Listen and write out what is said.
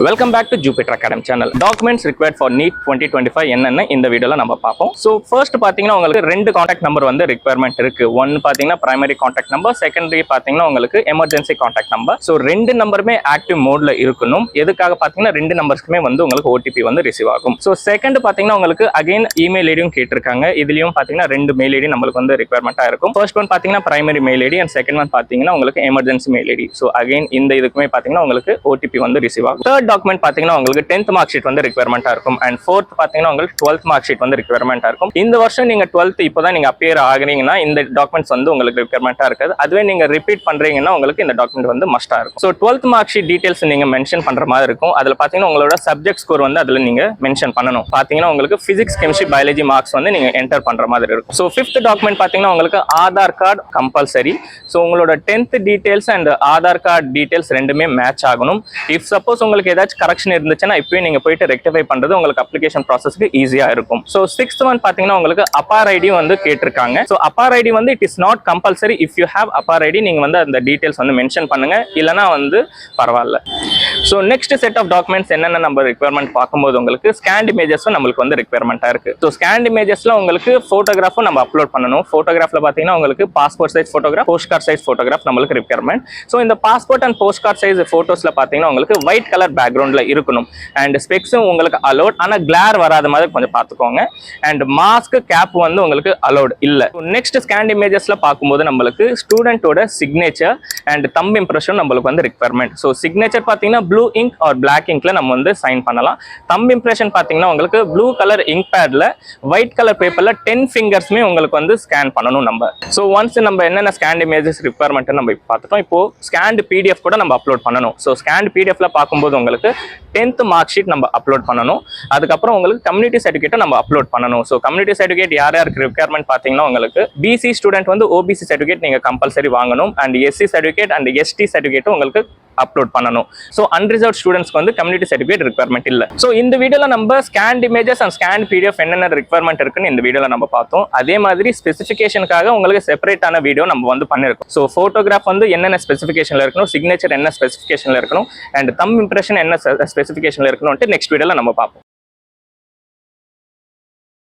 Welcome back to Jupiter Academy channel. Documents required for NEET 2025 என்னன்னு இந்த வீடியோல நம்ம பார்ப்போம். So first பாத்தீங்கன்னா உங்களுக்கு ரெண்டு கான்டாக்ட் நம்பர் வந்து requirement இருக்கு. ஒன் பாத்தீங்கன்னா primary contact number, secondary பாத்தீங்கன்னா உங்களுக்கு emergency contact number. So ரெண்டு நம்பருமே active modeல இருக்கணும். எதுக்காக பாத்தீங்கன்னா ரெண்டு நம்பர்ஸ்க்குமே வந்து உங்களுக்கு OTP வந்து ரிசீவ் ஆகும். So செகண்ட் பாத்தீங்கன்னா உங்களுக்கு again email ஐடியும் கேட்டிருக்காங்க. இதுலயும் பாத்தீங்கன்னா ரெண்டு மெயில் ஐடி நம்மளுக்கு வந்து requirementா இருக்கும். ஃபர்ஸ்ட் ஒன் பாத்தீங்கன்னா primary mail ID and second one பாத்தீங்கன்னா உங்களுக்கு emergency mail ID. So again இந்த இதுக்குமே பாத்தீங்கன்னா உங்களுக்கு OTP வந்து ரிசீவ் ஆகும். Third டாக்குமெண்ட் பாத்தீங்கன்னா உங்களுக்கு 10th மார்க் ஷீட் வந்து ரிக்வயர்மெண்டா இருக்கும் அண்ட் ஃபோர்த் பாத்தீங்கன்னா உங்களுக்கு 12th மார்க் ஷீட் வந்து ரிக்வயர்மெண்டா இருக்கும். இந்த வருஷம் நீங்க 12th இப்போதான் நீங்க அப்பியர் ஆகுறீங்கன்னா இந்த டாக்குமெண்ட்ஸ் வந்து உங்களுக்கு ரிக்வயர்மெண்டா இருக்காது. அதுவே நீங்க ரிப்பீட் பண்றீங்கன்னா உங்களுக்கு இந்த டாக்குமெண்ட் வந்து மஸ்டா இருக்கும். So 12th mark sheet details நீங்க மென்ஷன் பண்ற மாதிரி இருக்கும். அதுல பாத்தீங்கன்னா உங்களோட சப்ஜெக்ட் ஸ்கோர் வந்து அதுல நீங்க மென்ஷன் பண்ணணும். பாத்தீங்கன்னா உங்களுக்கு பிசிக்ஸ் கெமிஸ்ட்ரி பயாலஜி மார்க்ஸ் வந்து நீங்க என்டர் பண்ற மாதிரி இருக்கும். ஸோ 5th டாக்குமெண்ட் பாத்தீங்கன்னா உங்களுக்கு ஆதார் கார்டு கம்பல்சரி. ஸோ உங்களோட 10th details and Aadhaar card details ரெண்டுமே மேட்ச் ஆகணும். இஃப் சப்போஸ் உங்களுக்கு ஏதாச்சும் கரெக்ஷன் இருந்துச்சுன்னா இப்பவே நீங்க போயிட்டு ரெக்டிஃபை பண்றது உங்களுக்கு அப்ளிகேஷன் ப்ராசஸ்க்கு ஈஸியா இருக்கும். சோ 6th ஒன் பாத்தீங்கன்னா உங்களுக்கு அப்பார் ஐடி வந்து கேட்டிருக்காங்க. சோ அப்பார் ஐடி வந்து it is not compulsory. If you have APAAR ID நீங்க வந்து அந்த டீடைல்ஸ் வந்து மென்ஷன் பண்ணுங்க, இல்லனா வந்து பரவாயில்ல. So next set of documents என்னென்ன நம்ம ரிக்வயர்மெண்ட் பார்க்கும்போது உங்களுக்கு ஸ்கேன் இமேஜஸும் நம்மளுக்கு வந்து ரிக்வயர்மெண்டா இருக்கு. ஸோ ஸ்கேன் இமேஜஸ்ல உங்களுக்கு போட்டோகிராஃபும் நம்ம அப்லோட் பண்ணணும். போட்டோகிராஃப்ல பாத்தீங்கன்னா உங்களுக்கு passport size photograph, post card size photograph நம்மளுக்கு ரிக்வயர்மெண்ட். ஸோ இந்த passport and post card size போட்டோஸ்ல பாத்தீங்கன்னா உங்களுக்கு ஒயிட் கலர் பேக்ரவுண்ட்ல இருக்கணும் அண்ட் ஸ்பெக்ஸும் உங்களுக்கு அலோட். ஆனா கிளார் வராத மாதிரி கொஞ்சம் பார்த்துக்கோங்க. அண்ட் மாஸ்க் கேப் வந்து உங்களுக்கு அலோட் இல்ல. நெக்ஸ்ட் ஸ்கேன் இமேஜஸ்ல பார்க்கும்போது நம்மளுக்கு ஸ்டூடெண்டோட சிக்னேச்சர் அண்ட் தம்ப் இம்ப்ரெஷன் நம்மளுக்கு வந்து ரிக்வயர்மெண்ட். ஸோ சிக்னேச்சர் பார்த்தீங்கன்னா ப்ளூ இங்க் ஆர் பிளாக் இங்க்ல நம்ம வந்து சைன் பண்ணலாம். தம்ப் இம்ப்ரெஷன் பார்த்தீங்கன்னா உங்களுக்கு ப்ளூ கலர் இங்க் பேட்ல ஒயிட் கலர் பேப்பர்ல 10 ஃபிங்கர்ஸ்மே உங்களுக்கு வந்து ஸ்கேன் பண்ணணும் நம்ம. ஸோ ஒன்ஸ் நம்ம என்னென்ன ஸ்கேன் இமேஜஸ் ரிக்வயர்மெண்ட் நம்ம பார்த்துட்டோம். இப்போ ஸ்கேன் PDF கூட நம்ம அப்லோட் பண்ணணும். ஸோ ஸ்கேன் PDFல பார்க்கும்போது உங்களுக்கு 10th மார்க் ஷீட் நம்ம அப்லோட் பண்ணணும். அதுக்கப்புறம் உங்களுக்கு கம்யூனிட்டி சர்டிஃபிகேட் நம்ம அப்லோட் பண்ணணும். ஸோ கம்யூனிட்டி சர்டிஃபிகேட் யார் யாருக்கு ரிக்வயர்மெண்ட் பார்த்தீங்கன்னா உங்களுக்கு BC ஸ்டூடெண்ட் வந்து OBC சர்டிஃபிகேட் நீங்க கம்பல்சரி வாங்கணும் and SC certificate and ST சர்டிஃபிகேட்டும் உங்களுக்கு அப்லோட் பண்ணணும். ஸோ அன்ரிசர்வ் ஸ்டூடெண்ட்ஸ்க்கு வந்து கம்யூனிட்டி சர்டிஃபிகேட் ரிக்வயர்மெண்ட் இல்லை. ஸோ இந்த வீடியோவில் நம்ம scan images and scan PDF என்னென்ன ரிக்வயர்மெண்ட் இருக்குன்னு இந்த வீடியோவில் நம்ம பார்த்தோம். அதே மாதிரி ஸ்பெசிஃபிகேஷனுக்காக உங்களுக்கு செப்பரேட்டான வீடியோ நம்ம வந்து பண்ணிருக்கோம். ஸோ ஃபோட்டோகிராஃப் வந்து என்னென்ன ஸ்பெசிஃபிகேஷனில் இருக்கணும், சிக்னேச்சர் என்ன ஸ்பெசிஃபிகேஷனில் இருக்கணும் அண்ட் தம்ப் இம்ப்ரெஷன் என்ன ஸ்பெசிஃபிகேஷனில் இருக்கணும்ட்டு நெக்ஸ்ட் வீடியோவில் நம்ம பார்ப்போம்.